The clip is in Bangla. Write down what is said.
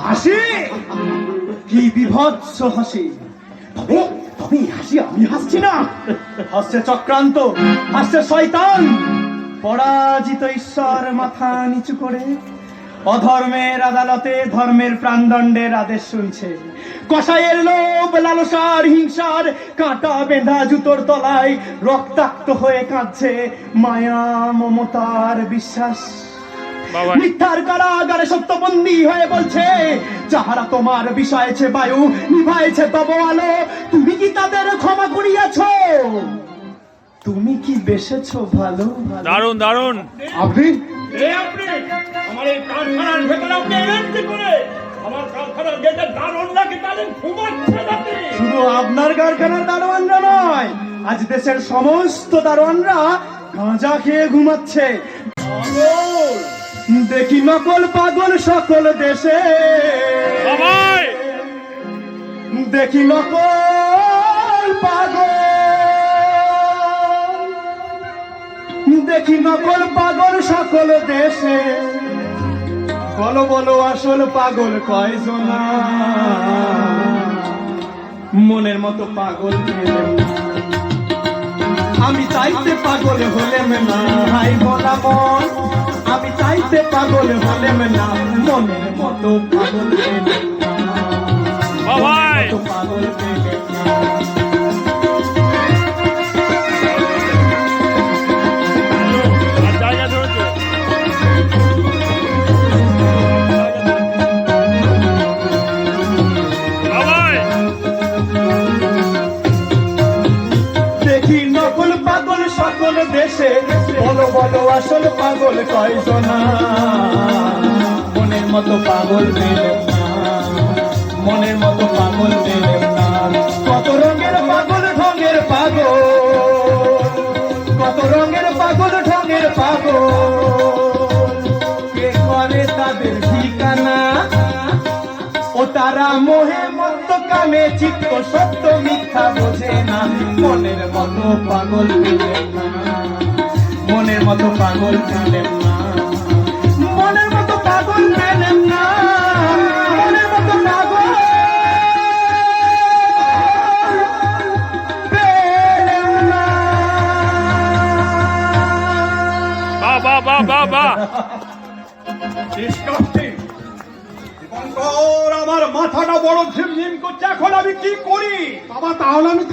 হাসি কি বিভৎস হাসি! তবে তবে এই হাসি আমি হাসছি না, হাসছে চক্রান্ত, হাসছে শয়তান। পরাজিত ঈশ্বর মাথা নিচু করে অধর্মের আদালতে ধর্মের প্রাণদণ্ডের আদেশ শুনছে। কসাইয়ের লোভ, লালসার, হিংসার কাঁটা বেঁধা জুতোর তলায় রক্তাক্ত হয়ে কাঁদছে মায়া, মমতার বিশ্বাস। মিথ্যার কারাগারে সত্যবন্দী হয়ে বলছে, যাহারা তোমার বিষয়েছে বায়ু, নিভাইছে তব আলো, তুমি কি তাদের ক্ষমা করিয়াছ? তুমি কি বেসেছো ভালো? দারুণ দারুণ। আপনি আমার এই কারখানার ভেতরে আপনি এলেন কি করে? আমার কারখানার গেটে দারোয়ান নাকি তাদের ঘুমাচ্ছে নাকি? শুধু আপনার কারখানার দারোয়ানরা নয়, আজ দেশের সমস্ত দারোয়ানরা গাঁজা খেয়ে ঘুমাচ্ছে। দেখি নকল পাগল সকল দেশে, দেখি নকল পাগল, দেখি নকল পাগল সকল দেশে। বলো বলো আসল পাগল কয়জনা? মনের মতো পাগল পেলেম না, আমি চাইতে পাগল হলেম না। হাই বলা মন, আমি চাইতে পাগল হলেম না, মনের মতো পাগল পেলেম না, মনের মতো পাগল পেলেম না। দেখি নকল পাগল সকল দেশে, বলো বলো আসল পাগল কয়জনা? মনের মতো পাগল পেলেম না, মনের মতো পাগল পেলেম না। কত রঙের পাগল ঢঙের পাগল, কত রঙের পাগল ঢঙের পাগল, কে করে তাদের ঠিকানা? ও তারা মোহে মত্ত কামে চিত্ত সত্য মিথ্যা বোঝে না। মনের মতো পাগল পেলেম না, মনের মতো পাগল পেলেম না, মনের মতো পাগল পেলেম না, মনের মতো পাগল পেলেম না। বাহ বাহ বাহ বাহ। আমার মাথাটা বড় ঝিমঝিম করছে, এখন আমি কি করি? বাবা তাহলে আমি